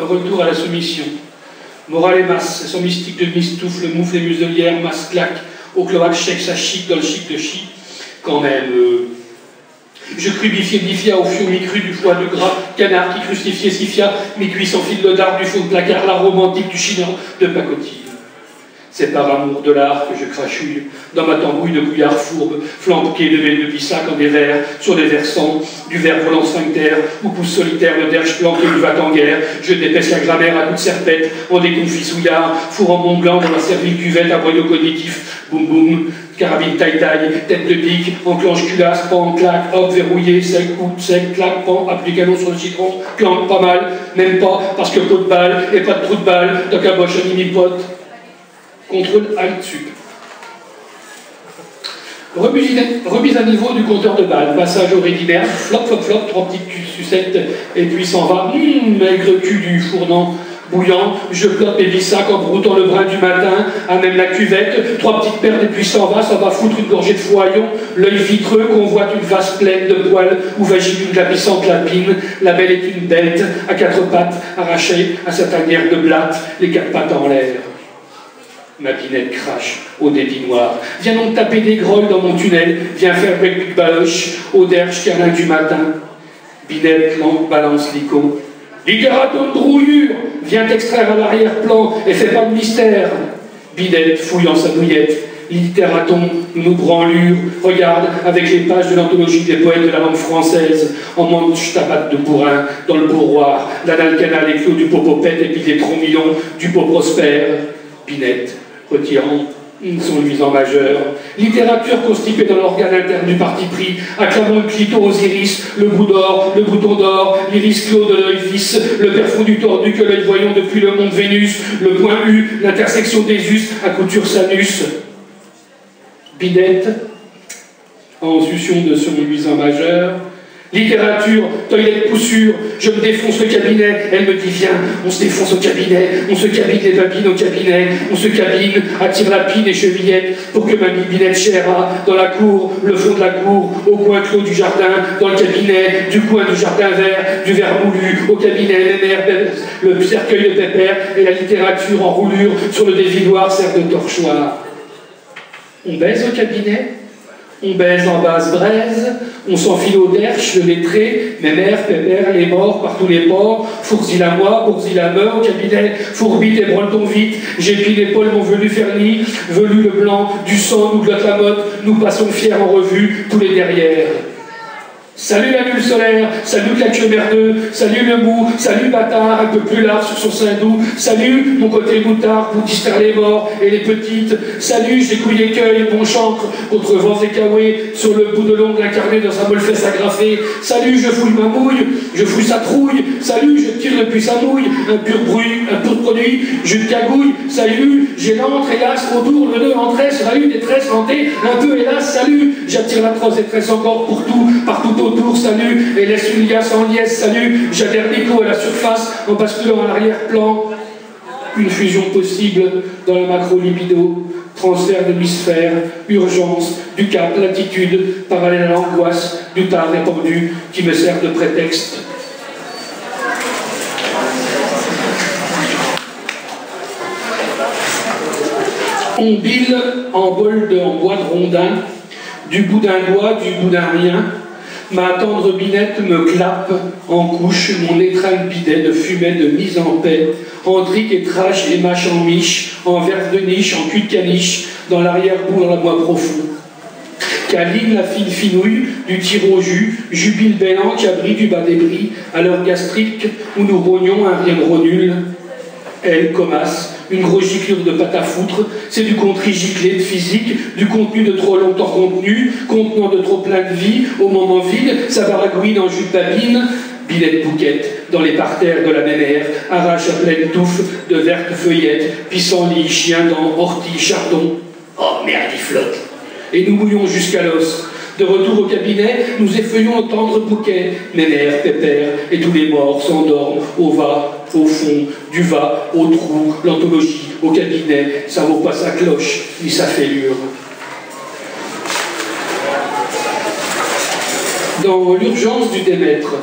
retour à la soumission. Morale et masse, son mystique de mistoufle, moufle et muselière, masse claque, au cloaque chèque sa chic dans le chic de chic. Quand même, je crubifia au fion mi-cru du foie de gras, canard qui crucifiait sifia, mi-cuisse en fil de dard du fond de placard, la romantique du chinois de pacotille. C'est par amour de l'art que je crachouille dans ma tambouille de bouillard fourbe, flanqué de mes deux pissacs en des vers, sur des versants, du verre volant sphincter, où pousse solitaire le derche planqué du va en guerre, je dépaisse la grammaire à coups de serpette, en déconfit souillard, fourrant mon gland dans la servile cuvette à boyau cognitif, boum boum, carabine taille-taille, tête de pique, enclenche culasse, pan, claque, hop, verrouillé, sec, coupe, sec, claque, pan, appuie canon sur le citron, clanque pas mal, même pas, parce que pot de balle, et pas de trou de balle, de caboche à mini-pote. Contrôle Alt Sup. Remise à niveau du compteur de balles. Passage au rédibert, flop, flop, flop, 3 petites sucettes, et puis s'en va. Maigre cul du fournant bouillant. Je plotte mes bissacs en broutant le brin du matin, à même la cuvette. 3 petites paires, et puis s'en va foutre une gorgée de foillon. L'œil vitreux convoite une vase pleine de poils, où vagine une glapissante lapine. La belle est une bête, à 4 pattes, arrachée à sa tanière de blatte, les 4 pattes en l'air. Ma Binette crache au débit noir. Viens donc taper des grolles dans mon tunnel. Viens faire bec baloche au derche câlin du matin. Binette balance l'ico. Littératon de rouillure. Viens t'extraire à l'arrière-plan et fais pas de mystère. Binette fouillant sa douillette. Littératon nous branlure. Regarde avec les pages de l'anthologie des poètes de la langue française. En manche tabate de bourrin dans le bourroir. L'anal canal éclos du popopette et puis des trombillons du pot prospère. Binette retirant son luisant majeur. Littérature constipée dans l'organe interne du parti pris, acclamant le clito aux iris, le bout d'or, le bouton d'or, l'iris clos de l'œil vis, le perfond du tordu que l'œil voyant depuis le monde Vénus, le point U, l'intersection des us, à couture sanus. Binette, en succion de son luisant majeur. Littérature, toilette poussure, je me défonce le cabinet, elle me dit viens, on se défonce au cabinet, on se cabine les babines au cabinet, on se cabine, attire la pine et chevillette, pour que ma Binette chère dans la cour, le fond de la cour, au coin clos du jardin, dans le cabinet, du coin du jardin vert, du verre moulu, au cabinet, les mères, le cercueil de pépère et la littérature en roulure sur le dévidoir sert de torchoir. On baise au cabinet. On baise en basse braise, on s'enfile au derche, le lettré, mes mères, pépère, les morts par tous les ports, fourzi la moi, bourzi la meurt, au cabinet, fourbite et breton vite, j'épile l'épaule mon velu ferni, velu le blanc, du sang, nous glotte la motte, nous passons fiers en revue, tous les derrière. Salut la nulle solaire, salut la queue merdeux, salut le mou, salut bâtard, un peu plus large sur son sein doux, salut mon côté moutard pour distraire les morts et les petites, salut j'ai couillé écueil, mon chancre, contre vents et caouets, sur le bout de l'ongle incarné dans sa molle fesse agrafée, salut je fouille ma mouille, je fouille sa trouille, salut je tire depuis sa mouille, un pur produit, je cagouille, salut, j'ai l'antre, hélas, autour, le nœud en tresse, salut des tresses rentées, un peu hélas, salut, j'attire la trosse et tresse encore pour tout, partout autour, salut, et laisse une liasse en liesse, salut, j'adhère l'écho à la surface en basculant à l'arrière-plan. Une fusion possible dans le macro-libido, transfert d'hémisphère, urgence, du cap, latitude, parallèle à l'angoisse, du tard répandu qui me sert de prétexte. On bile en bol en bois de rondin, du bout d'un doigt, du bout d'un rien. Ma tendre Binette me clappe en couche mon étreinte bidet de fumée de mise en paix, en trique et trash et mâche en miche, en verre de niche, en cul de caniche, dans l'arrière-bout dans la bois profond. Câline la fine finouille du tir au jus, jubile béant qui abrite du bas débris, à l'heure gastrique où nous rognons un rien de ronule. Elle, commasse, une grosse giclure de pâte à foutre, c'est du contrit giclé de physique, du contenu de trop longtemps contenu, contenant de trop plein de vie, au moment vide, ça baragouine en jus de babine, Binette bouquette, dans les parterres de la même air, arrache à pleine touffe de vertes feuillettes, pissenlit, chien dents, ortie, chardon. Oh merde, il flotte. Et nous mouillons jusqu'à l'os. De retour au cabinet, nous effeuillons au tendre bouquet. Mes mères, pépères et tous les morts s'endorment au va, au fond, du va, au trou, l'anthologie, au cabinet. Ça vaut pas sa cloche, ni sa fêlure. Dans l'urgence du Démètre,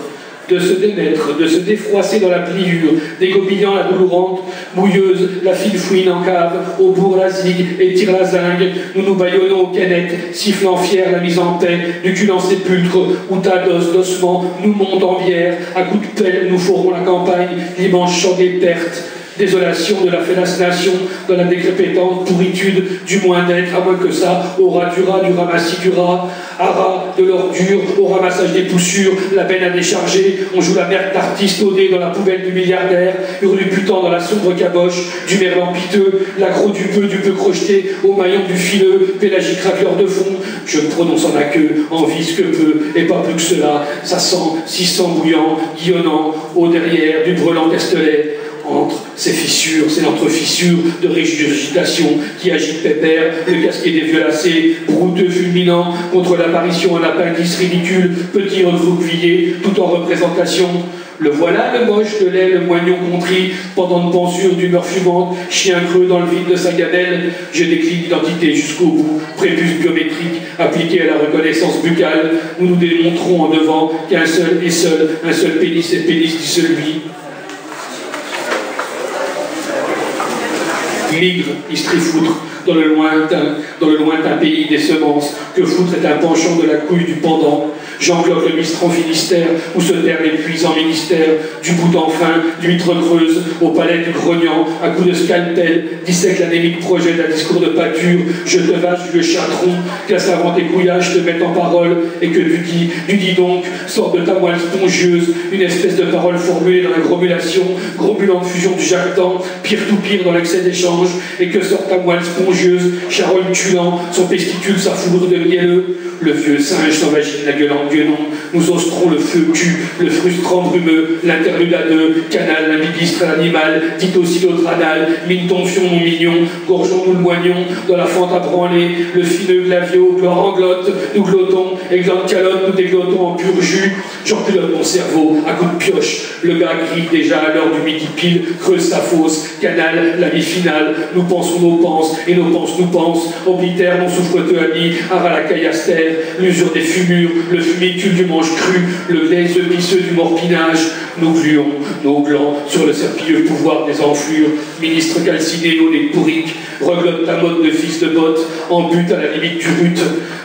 de se démettre, de se défroisser dans la pliure, dégobillant la doulourante, mouilleuse, la file fouine en cave, au bourg la zigue et tire la zingue, nous nous bâillonnons aux canettes, sifflant fiers la mise en paix, du cul en sépulcre, où tas d'os, d'ossements, nous montent en bière, à coups de pelle, nous forons la campagne, l'immense champ des pertes, désolation de la félacination, de la décrépitante pourritude du moins d'être, à moins que ça, au ras du ramassis du rat, à ras de l'ordure, au ramassage des poussures, la peine à décharger, on joue la merde d'artiste au nez dans la poubelle du milliardaire, hurluputant dans la sombre caboche, du merlan piteux, l'accro du peu crocheté, au maillon du fileux, pélagique racleur de fond, je me prononce en aqueux, en vise que peu, et pas plus que cela, ça sent 600 bouillant, guillonnant, au derrière du brelan castelet, entre ces fissures, ces entre-fissures de régurgitation qui agite pépère, le casquet des violacés, brouteux fulminant, contre l'apparition en appendice ridicule, petit recroquevillé, tout en représentation. Le voilà, le moche, le laid, le moignon contrit, pendant de pensure d'humeur fumante, chien creux dans le vide de sa gamelle, je décline l'identité jusqu'au bout, prépuce biométrique, appliqué à la reconnaissance buccale, nous nous démontrons en devant qu'un seul et seul, un seul pénis et pénis dit celui. Migre, istrifoutre, dans le lointain pays des semences, que foutre est un penchant de la couille du pendant. J'englobe le mistran Finistère, où se terrent les puissants ministères, du bout enfin, l'huître creuse, au palais du grognant, à coups de scalpel, dissèque l'anémique projet d'un discours de pâture, je te vache le chatron, qu'un savant écouillage te mette en parole, et que du dis donc, sort de ta moelle spongieuse, une espèce de parole formulée dans la gromulation, gromulante fusion du jactant, pire tout pire dans l'excès d'échange, et que sort ta moelle spongieuse, charogne tuant, son pesticule, sa foudre de mielleux, le vieux singe s'envagine la gueule en gueunon, nous oserons le feu cul, le frustrant brumeux, l'interlude à deux, canal, l'ambidistre animal, dit aussi l'autre anal, mine tonfion, mon mignon, gorgeons-nous le moignon, dans la fente à branler, le fineux glavio, gloire en glotte, nous glottons, aiglante calotte, nous déglottons en pur jus, j'enculote mon cerveau, à coups de pioche, le gars grille déjà à l'heure du midi pile, creuse sa fosse, canal, la vie finale, nous pensons nos penses, et nos penses nous pensent, oblitaire, mon souffreteux ami, ara la caillastère, l'usure des fumures, le fumicule du manche cru, le glaiseux pisseux du morpinage, nous gluons, nos glands, sur le serpilleux pouvoir des enflures, ministre calciné au nez pourrique, reglotte ta mode de fils de botte, en but à la limite du but.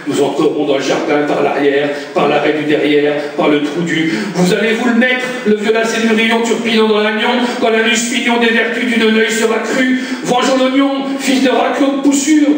Nous entrerons dans le jardin par l'arrière, par l'arrêt du derrière, par le trou du. Vous allez vous le mettre, le violacé du rayon turpinant dans l'agnon, quand la nuit pignon des vertus d'une œil sera crue. Vengeons l'oignon, fils de raclot de poussure.